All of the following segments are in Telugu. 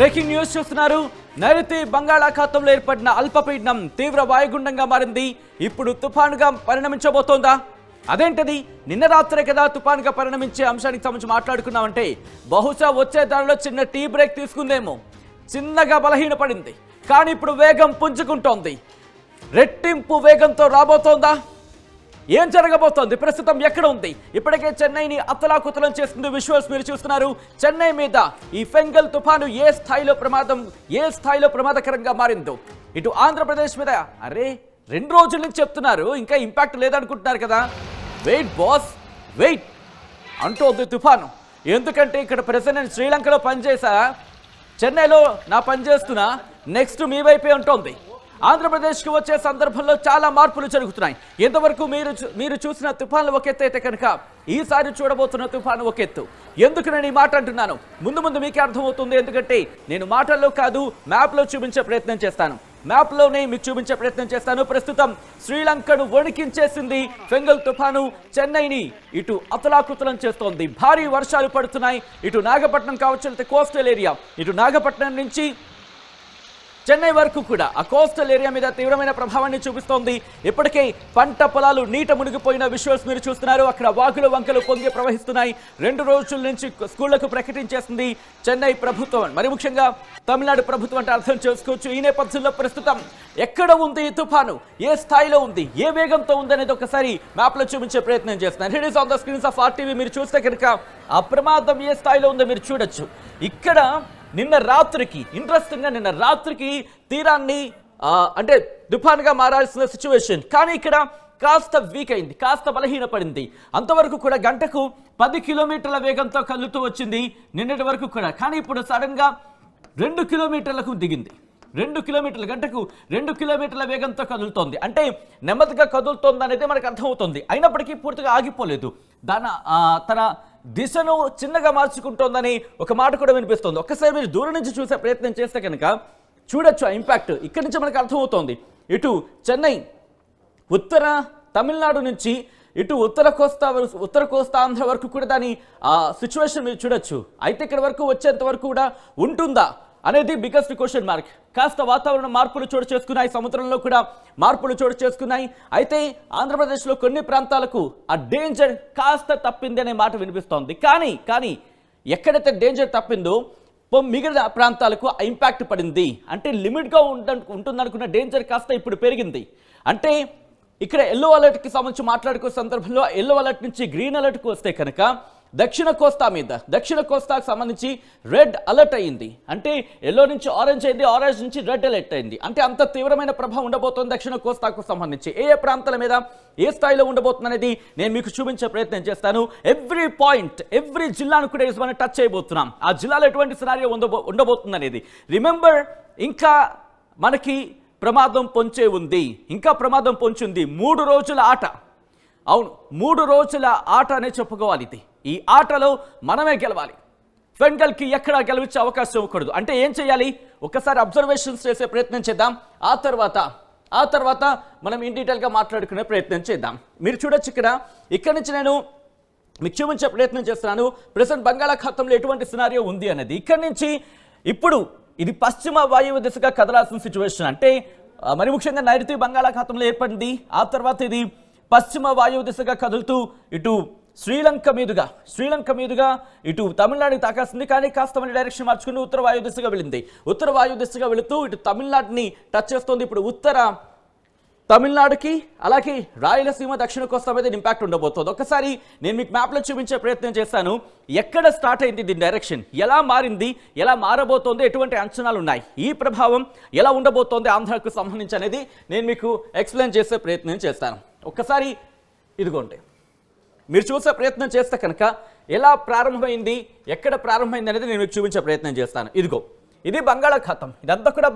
బ్రేకింగ్ న్యూస్ చూస్తున్నారు. నైరుతి బంగాళాఖాతంలో ఏర్పడిన అల్పపీడనం తీవ్ర వాయుగుండంగా మారింది. ఇప్పుడు తుఫానుగా పరిణమించబోతోందా? అదేంటది? నిన్న రాత్రే కదా తుఫానుగా పరిణమించే అంశానికి సంబంధించి మాట్లాడుకున్నామంటే బహుశా వచ్చే దానిలో చిన్న టీ బ్రేక్ తీసుకుందేమో. చిన్నగా బలహీనపడింది, కానీ ఇప్పుడు వేగం పుంజుకుంటోంది. రెట్టింపు వేగంతో రాబోతోందా? ఏం జరగబోతోంది? ప్రస్తుతం ఎక్కడ ఉంది? ఇప్పటికే చెన్నైని అతలాకుతలం చేస్తుంది. విజువల్స్ మీరు చూస్తున్నారు. చెన్నై మీద ఈ ఫెంగల్ తుఫాను ఏ స్థాయిలో ప్రమాదకరంగా మారిందో. ఇటు ఆంధ్రప్రదేశ్ మీద అరే 2 రోజుల నుంచి చెప్తున్నారు, ఇంకా ఇంపాక్ట్ లేదనుకుంటున్నారు కదా. వెయిట్ బాస్, వెయిట్ అంటోంది తుఫాను. ఎందుకంటే ఇక్కడ ప్రెసెంట్ నేను శ్రీలంకలో పనిచేసా, చెన్నైలో నా పని చేస్తున్నా, నెక్స్ట్ మీ వైపే ఉంటుంది. ఆంధ్రప్రదేశ్కి వచ్చే సందర్భంలో చాలా మార్పులు జరుగుతున్నాయి. ఇంతవరకు మీరు చూసిన తుఫాన్లు ఒక ఎత్తు అయితే కనుక ఈసారి చూడబోతున్న తుఫాను ఒక ఎత్తు. ఎందుకు నేను ఈ మాట అంటున్నాను? ముందు మీకే అర్థమవుతుంది. ఎందుకంటే నేను మాటల్లో కాదు, మ్యాప్లో చూపించే ప్రయత్నం చేస్తాను. మ్యాప్లోనే మీకు చూపించే ప్రయత్నం చేస్తాను. ప్రస్తుతం శ్రీలంకను వణికించేసింది ఫెంగల్ తుఫాను. చెన్నైని ఇటు అతలాకుతలం చేస్తోంది. భారీ వర్షాలు పడుతున్నాయి. ఇటు నాగపట్నం కావచ్చు, లేకపోతే కోస్టల్ ఏరియా, ఇటు నాగపట్నం నుంచి చెన్నై వరకు కూడా ఆ కోస్టల్ ఏరియా మీద తీవ్రమైన ప్రభావాన్ని చూపిస్తోంది. ఇప్పటికే పంట పొలాలు నీట మునిగిపోయిన విజువల్స్ మీరు చూస్తున్నారు. అక్కడ వాగులు వంకలు పొంగి ప్రవహిస్తున్నాయి. 2 రోజుల నుంచి స్కూళ్లకు ప్రకటించేసింది చెన్నై ప్రభుత్వం, మరి ముఖ్యంగా తమిళనాడు ప్రభుత్వం అంటే అర్థం చేసుకోవచ్చు. ఈ నేపథ్యంలో ప్రస్తుతం ఎక్కడ ఉంది ఈ తుఫాను, ఏ స్థాయిలో ఉంది, ఏ వేగంతో ఉంది అనేది ఒకసారి మ్యాప్లో చూపించే ప్రయత్నం చేస్తున్నాను. It is on the screens of RTV. మీరు చూస్తే కనుక ఆ ప్రమాదం ఏ స్థాయిలో ఉందో మీరు చూడొచ్చు. ఇక్కడ నిన్న రాత్రికి తీరాన్ని అంటే తుఫాన్గా మారాల్సిన సిచ్యువేషన్, కానీ ఇక్కడ కాస్త వీక్ అయింది, కాస్త బలహీనపడింది. అంతవరకు కూడా గంటకు 10 కిలోమీటర్ల వేగంతో కదులుతూ వచ్చింది నిన్నటి వరకు కూడా. కానీ ఇప్పుడు సడన్గా 2 కిలోమీటర్లకు దిగింది. 2 కిలోమీటర్ల గంటకు 2 కిలోమీటర్ల వేగంతో కదులుతోంది. అంటే నెమ్మదిగా కదులుతోంది అనేది మనకు అర్థమవుతుంది. అయినప్పటికీ పూర్తిగా ఆగిపోలేదు. తన దిశను చిన్నగా మార్చుకుంటోందని ఒక మాట కూడా వినిపిస్తోంది. ఒక్కసారి మీరు దూరం నుంచి చూసే ప్రయత్నం చేస్తే కనుక చూడొచ్చు ఆ ఇంపాక్ట్. ఇక్కడి నుంచి మనకు అర్థమవుతోంది. ఇటు చెన్నై, ఉత్తర తమిళనాడు నుంచి ఇటు ఉత్తర కోస్తాంధ్ర వరకు కూడా దాని సిచ్యువేషన్ మీరు చూడొచ్చు. అయితే ఇక్కడ వరకు వచ్చేంత వరకు కూడా ఉంటుందా అనేది బిగ్గెస్ట్ క్వశ్చన్ మార్క్. కాస్త వాతావరణ మార్పులు చోటు చేసుకున్నాయి, సముద్రంలో కూడా మార్పులు చోటు చేసుకున్నాయి. అయితే ఆంధ్రప్రదేశ్లో కొన్ని ప్రాంతాలకు ఆ డేంజర్ కాస్త తప్పింది అనే మాట వినిపిస్తోంది. కానీ ఎక్కడైతే డేంజర్ తప్పిందో మిగిలిన ప్రాంతాలకు ఇంపాక్ట్ పడింది. అంటే లిమిట్గా ఉంటుందనుకున్న డేంజర్ కాస్త ఇప్పుడు పెరిగింది. అంటే ఇక్కడ ఎల్లో అలర్ట్కి సంబంధించి మాట్లాడుకునే సందర్భంలో ఎల్లో అలర్ట్ నుంచి గ్రీన్ అలర్ట్కి వస్తే కనుక దక్షిణ కోస్తాకు సంబంధించి రెడ్ అలర్ట్ అయింది. అంటే ఎల్లో నుంచి ఆరెంజ్ అయింది, ఆరెంజ్ నుంచి రెడ్ అలర్ట్ అయింది. అంటే అంత తీవ్రమైన ప్రభావం ఉండబోతోంది దక్షిణ కోస్తాకు సంబంధించి. ఏ ప్రాంతాల మీద ఏ స్థాయిలో ఉండబోతుంది అనేది నేను మీకు చూపించే ప్రయత్నం చేస్తాను. ఎవ్రీ పాయింట్, ఎవ్రీ జిల్లాను కూడా మనం టచ్ చేయబోతున్నాం. ఆ జిల్లాలో ఎటువంటి సినారియో ఉండబోతుంది అనేది. రిమెంబర్, ఇంకా మనకి ప్రమాదం పొంచే ఉంది, ఇంకా ప్రమాదం పొంచుంది. 3 రోజుల ఆట. అవును, 3 రోజుల ఆట అనే చెప్పుకోవాలి. ఇది ఈ ఆటలో మనమే గెలవాలి. ఫెంగల్కి ఎక్కడా గెలిచే అవకాశం ఇవ్వకూడదు. అంటే ఏం చేయాలి? ఒకసారి అబ్జర్వేషన్స్ చేసే ప్రయత్నం చేద్దాం. ఆ తర్వాత మనం ఇన్ డీటెయిల్గా మాట్లాడుకునే ప్రయత్నం చేద్దాం. మీరు చూడొచ్చు ఇక్కడి నుంచి నేను మీకు చూపించే ప్రయత్నం చేస్తున్నాను. ప్రెసెంట్ బంగాళాఖాతంలో ఎటువంటి సినారియో ఉంది అనేది. ఇక్కడి నుంచి ఇప్పుడు ఇది పశ్చిమ వాయువ్య దిశగా కదలాల్సిన సిచ్యువేషన్. అంటే మరి ముఖ్యంగా నైరుతి బంగాళాఖాతంలో ఏర్పడింది. ఆ తర్వాత ఇది పశ్చిమ వాయువ్య దిశగా కదులుతూ ఇటు శ్రీలంక మీదుగా ఇటు తమిళనాడుకి తాకాల్సింది. కానీ కాస్త మన డైరెక్షన్ మార్చుకుని ఉత్తర వాయు దిశగా వెళ్ళింది. ఉత్తర వాయు దిశగా వెళుతూ ఇటు తమిళనాడుని టచ్ చేస్తోంది. ఇప్పుడు ఉత్తర తమిళనాడుకి, అలాగే రాయలసీమ, దక్షిణ కోస్తా మీద ఇంపాక్ట్ ఉండబోతోంది. ఒక్కసారి నేను మీకు మ్యాప్లో చూపించే ప్రయత్నం చేస్తాను. ఎక్కడ స్టార్ట్ అయింది దీని డైరెక్షన్, ఎలా మారింది, ఎలా మారబోతోంది, ఎటువంటి అంచనాలు ఉన్నాయి, ఈ ప్రభావం ఎలా ఉండబోతోంది ఆంధ్రాకు సంబంధించి అనేది నేను మీకు ఎక్స్ప్లెయిన్ చేసే ప్రయత్నం చేస్తాను. ఒక్కసారి ఇదిగోండి, మీరు చూసే ప్రయత్నం చేస్తే కనుక ఎలా ప్రారంభమైంది, ఎక్కడ ప్రారంభమైంది అనేది నేను మీకు చూపించే ప్రయత్నం చేస్తాను. ఇది బంగాళాఖాతం. ఇదంతా కూడా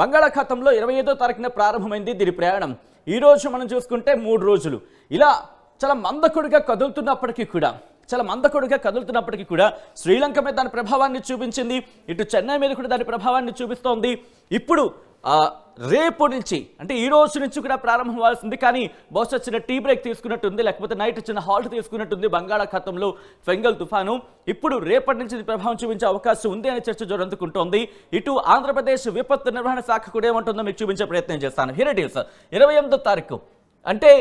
బంగాళాఖాతంలో 25వ తారీఖున ప్రారంభమైంది దీని ప్రయాణం. ఈరోజు మనం చూసుకుంటే 3 రోజులు ఇలా చాలా మందకొడిగా కదులుతున్నప్పటికీ కూడా శ్రీలంక మీద దాని ప్రభావాన్ని చూపించింది. ఇటు చెన్నై మీద కూడా దాని ప్రభావాన్ని చూపిస్తోంది. ఇప్పుడు రేపు నుంచి అంటే ఈ రోజు నుంచి కూడా ప్రారంభం అవ్వాల్సింది, కానీ బహుశా చిన్న టీ బ్రేక్ తీసుకున్నట్టుంది, లేకపోతే నైట్ చిన్న హాల్ట్ తీసుకున్నట్టుంది బంగాళాఖాతంలో ఫెంగల్ తుఫాను. ఇప్పుడు రేపటి నుంచి ప్రభావం చూపించే అవకాశం ఉంది అనే చర్చ జోరందుకుంటోంది. ఇటు ఆంధ్రప్రదేశ్ విపత్తు నిర్వహణ శాఖ కూడా ఏమంటుందో మీకు చూపించే ప్రయత్నం చేస్తాను. హియర్ ఇట్ ఈస్ 28వ తారీఖు అంటే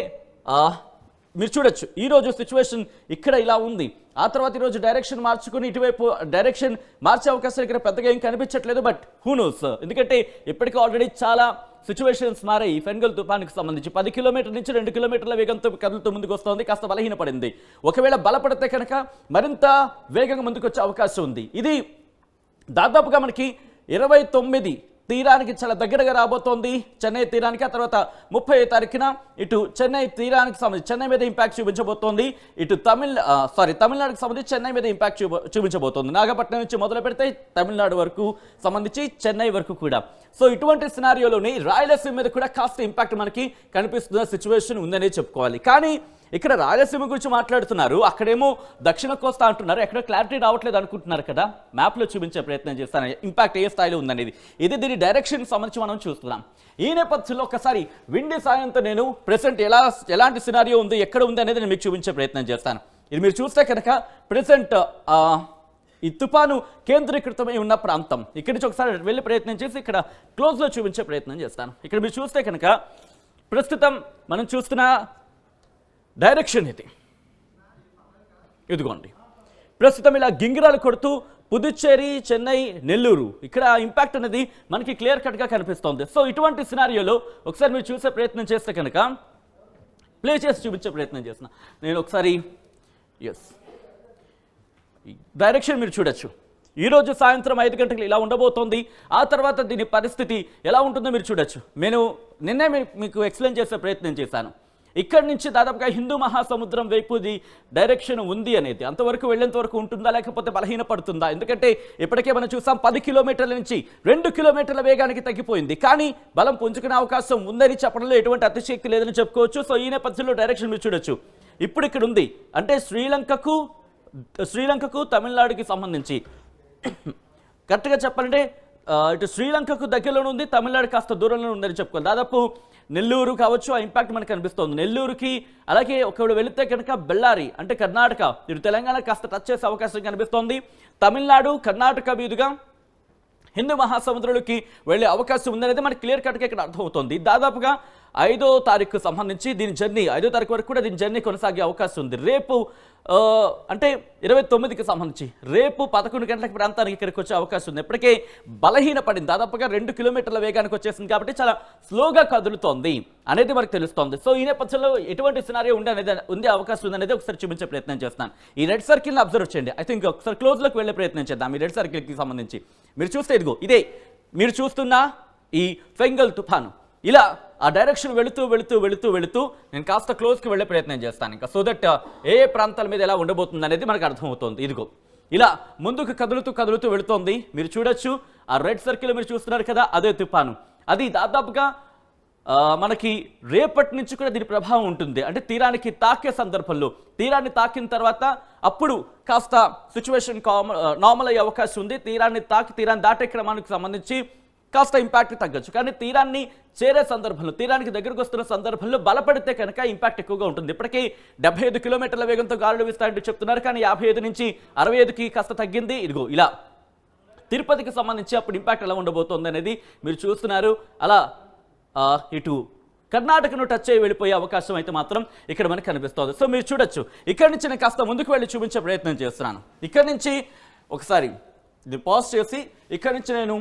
మీరు చూడొచ్చు ఈరోజు సిచ్యువేషన్ ఇక్కడ ఇలా ఉంది. ఆ తర్వాత ఈరోజు డైరెక్షన్ మార్చుకుని ఇటువైపు డైరెక్షన్ మార్చే అవకాశం ఇక్కడ పెద్దగా ఏం కనిపించట్లేదు. బట్ హూ నోస్, ఎందుకంటే ఇప్పటికీ ఆల్రెడీ చాలా సిచ్యువేషన్స్ మారాయి. ఈ ఫెంగల్ తుఫానుకు సంబంధించి 10 కిలోమీటర్ల నుంచి 2 కిలోమీటర్ల వేగంతో కదులుతూ ముందుకు వస్తుంది, కాస్త బలహీనపడింది. ఒకవేళ బలపడితే కనుక మరింత వేగంగా ముందుకు వచ్చే అవకాశం ఉంది. ఇది దాదాపుగా మనకి 29 తీరానికి చాలా దగ్గరగా రాబోతోంది, చెన్నై తీరానికి. ఆ తర్వాత 30వ తారీఖున ఇటు చెన్నై తీరానికి సంబంధించి చెన్నై మీద ఇంపాక్ట్ చూపించబోతోంది. ఇటు తమిళనాడుకి సంబంధించి చెన్నై మీద ఇంపాక్ట్ చూపించబోతోంది. నాగపట్నం నుంచి మొదలు పెడితే తమిళనాడు వరకు సంబంధించి చెన్నై వరకు కూడా. సో ఇటువంటి సినారియోలోని రాయలసీమ మీద కూడా కాస్త ఇంపాక్ట్ మనకి కనిపిస్తున్న సిచ్యువేషన్ ఉందనే చెప్పుకోవాలి. కానీ ఇక్కడ రాయలసీమ గురించి మాట్లాడుతున్నారు, అక్కడేమో దక్షిణ కోస్తా అంటున్నారు. ఎక్కడ క్లారిటీ రావట్లేదు అనుకుంటున్నారు కదా, మ్యాప్లో చూపించే ప్రయత్నం చేస్తాను ఇంపాక్ట్ ఏ స్థాయిలో ఉందనేది. ఇది దీని డైరెక్షన్ సంబంధించి మనం చూస్తున్నాం. ఈ నేపథ్యంలో ఒకసారి విండి సాయంతో నేను ప్రెసెంట్ ఎలాంటి సినారియో ఉంది, ఎక్కడ ఉంది అనేది నేను మీకు చూపించే ప్రయత్నం చేస్తాను. ఇది మీరు చూస్తే కనుక ప్రెసెంట్ ఈ తుఫాను కేంద్రీకృతమై ఉన్న ప్రాంతం. ఇక్కడి నుంచి ఒకసారి వెళ్ళి ప్రయత్నం చేసి ఇక్కడ క్లోజ్లో చూపించే ప్రయత్నం చేస్తాను. ఇక్కడ మీరు చూస్తే కనుక ప్రస్తుతం మనం చూస్తున్న డైరెక్షన్ ఇదిగోండి. ప్రస్తుతం ఇలా గింగిరాలు కొడుతూ పుదుచ్చేరి, చెన్నై, నెల్లూరు ఇక్కడ ఇంపాక్ట్ అనేది మనకి క్లియర్ కట్గా కనిపిస్తోంది. సో ఇటువంటి సినారియోలో ఒకసారి మీరు చూసే ప్రయత్నం చేస్తే కనుక ప్లే చేసి చూపించే ప్రయత్నం చేసిన నేను ఒకసారి డైరెక్షన్ మీరు చూడొచ్చు. ఈరోజు సాయంత్రం 5 గంటలకు ఇలా ఉండబోతోంది. ఆ తర్వాత దీని పరిస్థితి ఎలా ఉంటుందో మీరు చూడొచ్చు. నేను నిన్నే మీకు ఎక్స్ప్లెయిన్ చేసే ప్రయత్నం చేశాను. ఇక్కడి నుంచి దాదాపుగా హిందూ మహాసముద్రం వైపుది డైరెక్షన్ ఉంది అనేది. అంతవరకు వెళ్ళేంత వరకు ఉంటుందా లేకపోతే బలహీనపడుతుందా? ఎందుకంటే ఇప్పటికే మనం చూసాం 10 కిలోమీటర్ల నుంచి 2 కిలోమీటర్ల వేగానికి తగ్గిపోయింది, కానీ బలం పుంజుకునే అవకాశం ఉందని చెప్పడంలో ఎటువంటి అతిశక్తి లేదని చెప్పుకోవచ్చు. సో ఈ నేపథ్యంలో డైరెక్షన్ మీరు చూడొచ్చు. ఇప్పుడు ఇక్కడ ఉంది అంటే శ్రీలంకకు తమిళనాడుకి సంబంధించి కరెక్ట్గా చెప్పాలంటే ఇటు శ్రీలంకకు దగ్గరలోనే ఉంది, తమిళనాడు కాస్త దూరంలో ఉందని చెప్పుకోవాలి. దాదాపు నెల్లూరు కావచ్చు ఆ ఇంపాక్ట్ మనకు కనిపిస్తుంది. నెల్లూరుకి అలాగే ఒకవేళ వెళితే కనుక బెల్లారి అంటే కర్ణాటక, ఇటు తెలంగాణ కాస్త టచ్ చేసే అవకాశం కనిపిస్తోంది. తమిళనాడు, కర్ణాటక మీదుగా హిందూ మహాసముద్రంలోకి వెళ్ళే అవకాశం ఉందనేది మనకి క్లియర్ కట్గా ఇక్కడ అర్థమవుతుంది. దాదాపుగా 5వ తారీఖు సంబంధించి దీని జర్నీ 5వ తారీఖు వరకు కూడా దీని జర్నీ కొనసాగే అవకాశం ఉంది. రేపు అంటే 29కి సంబంధించి రేపు 11 గంటల ప్రాంతానికి ఇక్కడికి వచ్చే అవకాశం ఉంది. ఇప్పటికే బలహీనపడింది, దాదాపుగా 2 కిలోమీటర్ల వేగానికి వచ్చేసింది కాబట్టి చాలా స్లోగా కదులుతోంది అనేది మనకు తెలుస్తోంది. సో ఈ నేపథ్యంలో ఎటువంటి సినారియో ఉండే అవకాశం ఉంది అనేది ఒకసారి చూపించే ప్రయత్నం చేస్తాను. ఈ రెడ్ సర్కిల్ని అబ్జర్వ్ చేయండి. ఐ థింక్ ఒకసారి క్లోజ్లోకి వెళ్ళే ప్రయత్నం చేద్దాం. ఈ రెడ్ సర్కిల్కి సంబంధించి మీరు చూస్తే ఇదే మీరు చూస్తున్న ఈ ఫెంగల్ తుఫాను ఇలా ఆ డైరెక్షన్ వెళుతూ నేను కాస్త క్లోజ్కి వెళ్ళే ప్రయత్నం చేస్తాను ఇంకా. సో దట్ ఏ ప్రాంతాల మీద ఎలా ఉండబోతుంది అనేది మనకు అర్థమవుతుంది. ఇదిగో ఇలా ముందుకు కదులుతూ వెళుతోంది. మీరు చూడొచ్చు ఆ రెడ్ సర్కిల్ మీరు చూస్తున్నారు కదా, అదే తుఫాను. అది దాదాపుగా మనకి రేపటి నుంచి కూడా దీని ప్రభావం ఉంటుంది. అంటే తీరానికి తాకే సందర్భంలో, తీరాన్ని తాకిన తర్వాత అప్పుడు కాస్త సిచ్యువేషన్ నార్మల్ అయ్యే అవకాశం ఉంది. తీరాన్ని దాటే క్రమానికి సంబంధించి కాస్త ఇంపాక్ట్ తగ్గచ్చు. కానీ తీరాన్ని చేరే సందర్భంలో, తీరానికి దగ్గరకు వస్తున్న సందర్భంలో బలపడితే కనుక ఇంపాక్ట్ ఎక్కువగా ఉంటుంది. ఇప్పటికీ 75 కిలోమీటర్ల వేగంతో గాలులు వీస్తాయంటూ చెప్తున్నారు, కానీ 55 నుంచి 65కి కాస్త తగ్గింది. ఇదిగో ఇలా తిరుపతికి సంబంధించి అప్పుడు ఇంపాక్ట్ ఎలా ఉండబోతోంది అనేది మీరు చూస్తున్నారు. అలా ఇటు కర్ణాటకను టచ్ అయ్యి వెళ్ళిపోయే అవకాశం అయితే మాత్రం ఇక్కడ మనకు కనిపిస్తుంది. సో మీరు చూడొచ్చు. ఇక్కడి నుంచి నేను కాస్త ముందుకు వెళ్ళి చూపించే ప్రయత్నం చేస్తున్నాను. ఇక్కడి నుంచి ఒకసారి ఇది పాజ్ చేసి ఇక్కడి నుంచి నేను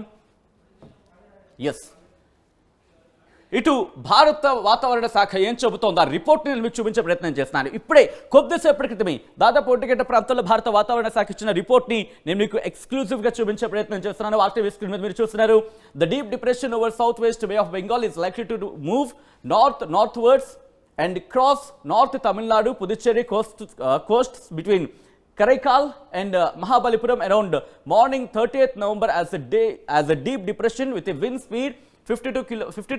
ఇటు భారత వాతావరణ శాఖ ఏం చెబుతోంది ఆ రిపోర్ట్ నేను మీకు చూపించే ప్రయత్నం చేస్తున్నాను. ఇప్పుడే కొద్దిసేపటి క్రితమే దాదాపు 1 గంట ప్రాంతంలో భారత వాతావరణ శాఖ ఇచ్చిన రిపోర్ట్ని నేను మీకు ఎక్స్క్లూజివ్గా చూపించే ప్రయత్నం చేస్తున్నాను. ఆర్టీవీ స్క్రీన్ మీద మీరు చూస్తున్నారు. The deep depression over south west bay of Bengal is likely to move northwards and cross north Tamil Nadu, Puducherry coasts between Karaikal and Mahabalipuram around morning 30th November as a deep depression with a wind speed 50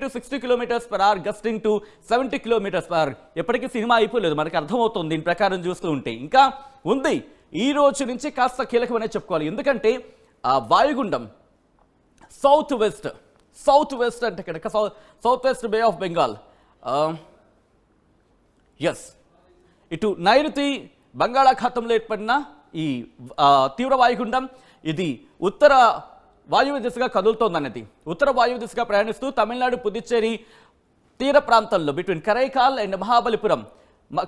to 60 kilometers per hour gusting to 70 kilometers per hour. ఎప్పటికీ సినిమా అయిపోలేదు, మనకు అర్థమవుతుంది దీని ప్రకారం చూస్తూ ఉంటే. ఇంకా ఉంది, ఈ రోజు నుంచి కాస్త కీలకమనే చెప్పుకోవాలి. ఎందుకంటే ఆ వాయుగుండం సౌత్ వెస్ట్ సౌత్ వెస్ట్ అంటే కనుక south west bay of Bengal, yes, ఇటు నైరుతి బంగాళాఖాతంలో ఏర్పడిన ఈ తీవ్ర వాయుగుండం ఇది ఉత్తర వాయువ్య దిశగా కదులుతోందనేది. ఉత్తర వాయువ్య దిశగా ప్రయాణిస్తూ తమిళనాడు పుదుచ్చేరి తీర ప్రాంతంలో బిట్వీన్ కరైకాల్ అండ్ మహాబలిపురం,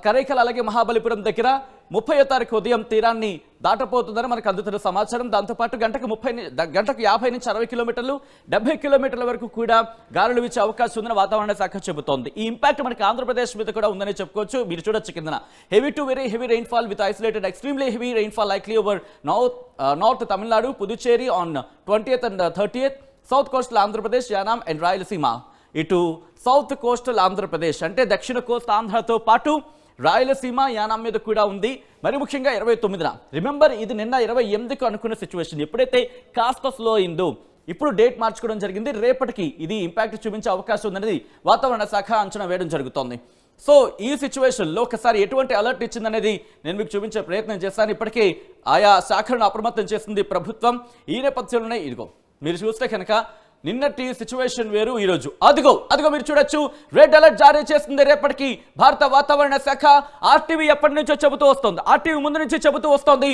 కరైకల్ అలాగే మహాబలిపురం దగ్గర 30వ తారీఖు ఉదయం తీరాన్ని దాటపోతుందని మనకు అందుతున్న సమాచారం. దాంతోపాటు గంటకు 50 నుంచి 60 కిలోమీటర్లు 70 కిలోమీటర్ల వరకు కూడా గాలులు వీచే అవకాశం ఉందని వాతావరణ శాఖ చెబుతోంది. ఈ ఇంపాక్ట్ మనకి ఆంధ్రప్రదేశ్ మీద కూడా ఉందని చెప్పుకోవచ్చు. మీరు చూడొచ్చు కింద heavy to very heavy rainfall with isolated extremely heavy rainfall likely over north Tamil Nadu, Puducherry on 20th and 30th, south coastal Andhra Pradesh, Yanam and Rayalaseema. ఇటు సౌత్ కోస్టల్ ఆంధ్రప్రదేశ్ అంటే దక్షిణ కోస్ట్ ఆంధ్రతో పాటు రాయలసీమ, యానాం మీద కూడా ఉంది. మరి ముఖ్యంగా 29న, రిమెంబర్ ఇది నిన్న 28కు అనుకున్న సిచ్యువేషన్, ఎప్పుడైతే కాస్త స్లో అయిందో ఇప్పుడు డేట్ మార్చుకోవడం జరిగింది. రేపటికి ఇది ఇంపాక్ట్ చూపించే అవకాశం ఉందనేది వాతావరణ శాఖ అంచనా వేయడం జరుగుతోంది. సో ఈ సిచ్యువేషన్లో ఒకసారి ఎటువంటి అలర్ట్ ఇచ్చిందనేది నేను మీకు చూపించే ప్రయత్నం చేస్తాను. ఇప్పటికే ఆయా శాఖలను అప్రమత్తం చేస్తుంది ప్రభుత్వం. ఈ నేపథ్యంలోనే ఇదిగో మీరు చూస్తే కనుక నిన్నటి సిచ్యువేషన్ వేరు, ఈరోజు అదిగో మీరు చూడొచ్చు, రెడ్ అలర్ట్ జారీ చేస్తుంది రేపటికి భారత వాతావరణ శాఖ. ఆర్టీవీ ఎప్పటి నుంచో చెబుతూ వస్తుంది, ఆర్టీవీ ముందు నుంచి చెబుతూ వస్తోంది,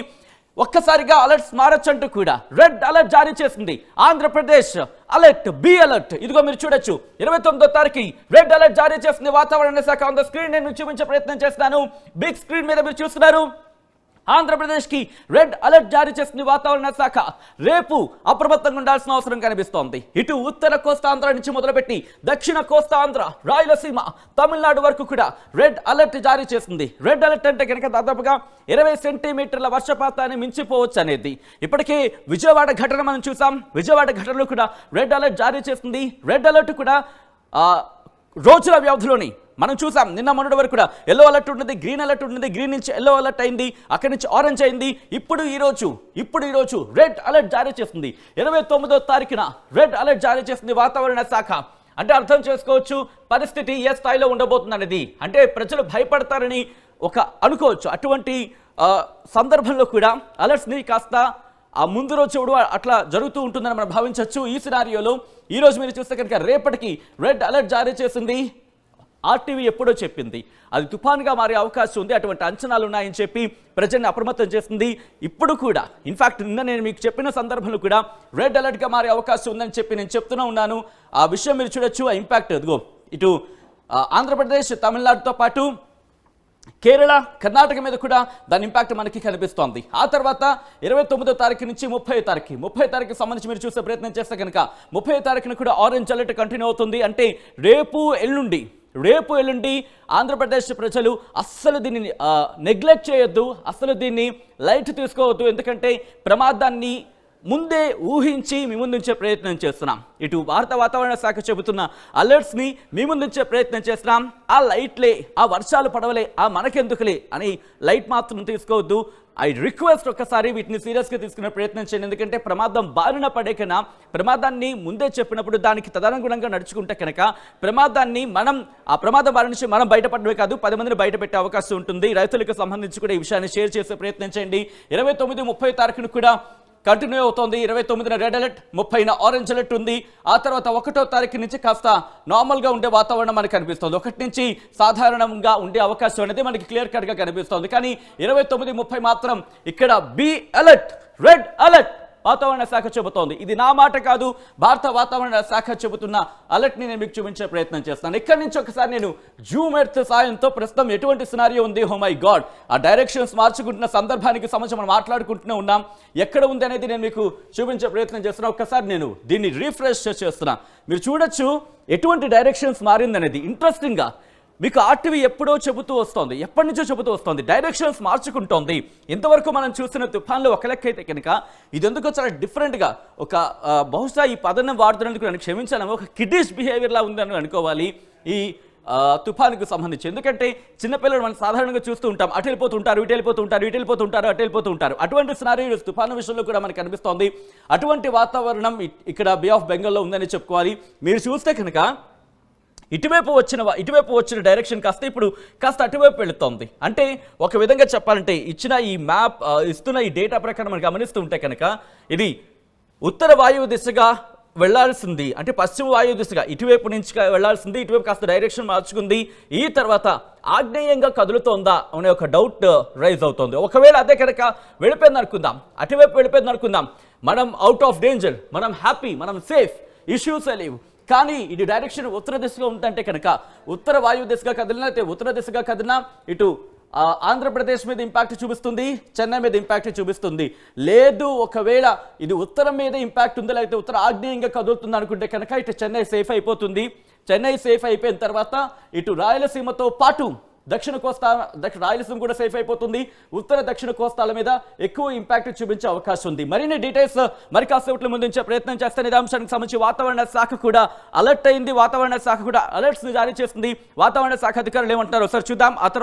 ఒక్కసారిగా అలర్ట్స్ మారొచ్చంటూ కూడా రెడ్ అలర్ట్ జారీ చేసింది ఆంధ్రప్రదేశ్. Alert, be alert. ఇదిగో మీరు చూడొచ్చు 29వ తారీఖు రెడ్ అలర్ట్ జారీ చేస్తుంది వాతావరణ శాఖ. ఆన్ ద స్క్రీన్ నేను చూపించే ప్రయత్నం చేస్తున్నాను. బిగ్ స్క్రీన్ మీద మీరు చూస్తున్నారు. ఆంధ్రప్రదేశ్కి రెడ్ అలర్ట్ జారీ చేస్తుంది వాతావరణ శాఖ. రేపు అప్రమత్తంగా ఉండాల్సిన అవసరం కనిపిస్తోంది. ఇటు ఉత్తర కోస్తాంధ్ర నుంచి మొదలుపెట్టి దక్షిణ కోస్తాంధ్ర, రాయలసీమ, తమిళనాడు వరకు కూడా రెడ్ అలర్ట్ జారీ చేస్తుంది. రెడ్ అలర్ట్ అంటే కనుక దాదాపుగా 20 సెంటీమీటర్ల వర్షపాతాన్ని మించిపోవచ్చు అనేది. ఇప్పటికే విజయవాడ ఘటన మనం చూసాం. విజయవాడ ఘటనలో కూడా రెడ్ అలర్ట్ జారీ చేస్తుంది. రెడ్ అలర్ట్ కూడా రోజుల వ్యవధిలోని మనం చూసాం. నిన్న మొన్నటి వరకు కూడా ఎల్లో అలర్ట్ ఉన్నది, గ్రీన్ అలర్ట్ ఉన్నది, గ్రీన్ నుంచి ఎల్లో అలర్ట్ అయింది, అక్కడి నుంచి ఆరెంజ్ అయింది. ఇప్పుడు ఈ రోజు రెడ్ అలర్ట్ జారీ చేస్తుంది. 29వ తారీఖున రెడ్ అలర్ట్ జారీ చేస్తుంది వాతావరణ శాఖ. అంటే అర్థం చేసుకోవచ్చు పరిస్థితి ఏ స్థాయిలో ఉండబోతుంది అనేది. అంటే ప్రజలు భయపడతారని అనుకోవచ్చు. అటువంటి సందర్భంలో కూడా అలర్ట్స్ని కాస్త ఆ ముందు రోజు చూడు అట్లా జరుగుతూ ఉంటుందని మనం భావించవచ్చు. ఈ సినారియోలో ఈరోజు మీరు చూస్తే కనుక రేపటికి రెడ్ అలర్ట్ జారీ చేసింది. ఆర్టీవీ ఎప్పుడో చెప్పింది అది తుఫాన్గా మారే అవకాశం ఉంది, అటువంటి అంచనాలు ఉన్నాయని చెప్పి ప్రజల్ని అప్రమత్తం చేస్తుంది. ఇప్పుడు కూడా ఇన్ఫాక్ట్ నిన్న నేను మీకు చెప్పిన సందర్భంలో కూడా రెడ్ అలర్ట్గా మారే అవకాశం ఉందని చెప్పి నేను చెప్తూనే ఉన్నాను. ఆ విషయం మీరు చూడొచ్చు. ఆ ఇంపాక్ట్ ఇదిగో ఇటు ఆంధ్రప్రదేశ్, తమిళనాడుతో పాటు కేరళ, కర్ణాటక మీద కూడా దాని ఇంపాక్ట్ మనకి కనిపిస్తోంది. ఆ తర్వాత 29వ తారీఖు నుంచి 30వ తారీఖు సంబంధించి మీరు చూసే ప్రయత్నం చేస్తే కనుక 30వ తారీఖున కూడా ఆరెంజ్ అలర్ట్ కంటిన్యూ అవుతుంది. అంటే రేపు ఎల్లుండి ఆంధ్రప్రదేశ్ ప్రజలు అస్సలు దీన్ని నెగ్లెక్ట్ చేయొద్దు, అస్సలు దీన్ని లైట్ తీసుకోవద్దు. ఎందుకంటే ప్రమాదాన్ని ముందే ఊహించి మీ ముందుంచే ప్రయత్నం చేస్తున్నాం. ఇటు భారత వాతావరణ శాఖ చెబుతున్న అలర్ట్స్ని మీ ముందుంచే ప్రయత్నం చేస్తున్నాం. ఆ లైట్లే, ఆ వర్షాలు పడవలే, ఆ మనకెందుకులే అని లైట్ మాత్రం తీసుకోవద్దు. ఐ రిక్వెస్ట్ ఒక్కసారి వీటిని సీరియస్గా తీసుకునే ప్రయత్నం చేయండి. ఎందుకంటే ప్రమాదం బారిన పడే కన్నా ప్రమాదాన్ని ముందే చెప్పినప్పుడు దానికి తదనుగుణంగా నడుచుకుంటే కనుక ఆ ప్రమాదం బారి నుంచి మనం బయటపడమే కాదు 10 మందిని బయట పెట్టే అవకాశం ఉంటుంది. రైతులకు సంబంధించి కూడా ఈ విషయాన్ని షేర్ చేసే ప్రయత్నం చేయండి. 29, 30 తారీఖును కూడా కంటిన్యూ అవుతోంది. 29న రెడ్ అలర్ట్, 30న ఆరెంజ్ అలర్ట్ ఉంది. ఆ తర్వాత 1వ తారీఖు నుంచి కాస్త నార్మల్గా ఉండే వాతావరణం మనకు కనిపిస్తుంది. 1 నుంచి సాధారణంగా ఉండే అవకాశం అనేది మనకి క్లియర్ కట్గా కనిపిస్తుంది. కానీ 29, 30 మాత్రం ఇక్కడ బి అలర్ట్, రెడ్ అలర్ట్ వాతావరణ శాఖ చెబుతోంది. ఇది నా మాట కాదు, భారత వాతావరణ శాఖ చెబుతున్న అలర్ట్ని నేను మీకు చూపించే ప్రయత్నం చేస్తాను. ఇక్కడి నుంచి ఒకసారి నేను జూమ్ ఎర్త్ సాయంతో ప్రస్తుతం ఎటువంటి సినారియో ఉంది, హో మై గాడ్, ఆ డైరెక్షన్స్ మార్చుకుంటున్న సందర్భానికి సంబంధించి మనం మాట్లాడుకుంటూనే ఉన్నాం. ఎక్కడ ఉంది అనేది నేను మీకు చూపించే ప్రయత్నం చేస్తున్నా. ఒక్కసారి నేను దీన్ని రీఫ్రెష్ చేస్తున్నా. మీరు చూడొచ్చు ఎటువంటి డైరెక్షన్స్ మారిందనేది. ఇంట్రెస్టింగ్గా మీకు ఆర్టీవీ ఎప్పుడో చెబుతూ వస్తోంది, ఎప్పటి నుంచో చెబుతూ వస్తోంది, డైరెక్షన్స్ మార్చుకుంటోంది. ఇంతవరకు మనం చూస్తున్న తుఫాన్లో ఒక లెక్క అయితే కనుక ఇది ఎందుకో చాలా డిఫరెంట్గా బహుశా ఈ పదనం వాడుతున్నందుకు నన్ను క్షమించాను, ఒక కిడ్డిష్ బిహేవియర్లా ఉందని అనుకోవాలి ఈ తుఫానుకు సంబంధించి. ఎందుకంటే చిన్నపిల్లలు మనం సాధారణంగా చూస్తూ ఉంటాం, అటు వెళ్ళిపోతుంటారు, ఇటు వెళ్ళిపోతుంటారు. అటువంటి సినారియో తుఫాను విషయంలో కూడా మనకు కనిపిస్తోంది. అటువంటి వాతావరణం ఇక్కడ బే ఆఫ్ బెంగాల్లో ఉందని చెప్పుకోవాలి. మీరు చూస్తే కనుక ఇటువైపు వచ్చిన డైరెక్షన్ ఇప్పుడు కాస్త అటువైపు వెళుతోంది. అంటే ఒక విధంగా చెప్పాలంటే ఇచ్చిన ఈ మ్యాప్ ఇస్తున్న ఈ డేటా ప్రకారం మనం గమనిస్తూ ఉంటే కనుక ఇది ఉత్తర వాయువు దిశగా వెళ్లాల్సింది అంటే పశ్చిమ వాయు దిశగా ఇటువైపు నుంచి వెళ్లాల్సింది ఇటువైపు కాస్త డైరెక్షన్ మార్చుకుంది. ఈ తర్వాత ఆగ్నేయంగా కదులుతోందా అనే ఒక డౌట్ రైజ్ అవుతోంది. ఒకవేళ అదే కనుక వెళ్ళిపోయింది అనుకుందాం, అటువైపు వెళ్ళిపోయింది అనుకుందాం, మనం అవుట్ ఆఫ్ డేంజర్, మనం హ్యాపీ, మనం సేఫ్, ఇష్యూస్ లేవు. కానీ ఇది డైరెక్షన్ ఉత్తర దిశగా ఉందంటే కనుక ఉత్తర వాయు దిశగా కదిలినా అయితే ఉత్తర దిశగా కదిలినా ఇటు ఆంధ్రప్రదేశ్ మీద ఇంపాక్ట్ చూపిస్తుంది, చెన్నై మీద ఇంపాక్ట్ చూపిస్తుంది. లేదు ఒకవేళ ఇది ఉత్తరం మీద ఇంపాక్ట్ ఉందా లేకపోతే ఉత్తర ఆగ్నేయంగా కదులుతుంది అనుకుంటే కనుక ఇటు చెన్నై సేఫ్ అయిపోతుంది. చెన్నై సేఫ్ అయిపోయిన తర్వాత ఇటు రాయలసీమతో పాటు దక్షిణ కోస్తా రాయలసీమ కూడా సేఫ్ అయిపోతుంది. ఉత్తర దక్షిణ కోస్తాల మీద ఎక్కువ ఇంపాక్ట్ చూపించే అవకాశం ఉంది. మరిన్ని డీటెయిల్స్ మరి కాసేపట్లో ముందుంచే ప్రయత్నం చేస్తాను. ఇదే అంశానికి సంబంధించి వాతావరణ శాఖ కూడా అలర్ట్ అయింది, వాతావరణ శాఖ కూడా అలర్ట్స్ జారీ చేస్తుంది. వాతావరణ శాఖ అధికారులు ఏమంటారో ఒకసారి చూద్దాం. ఆ తర్వాత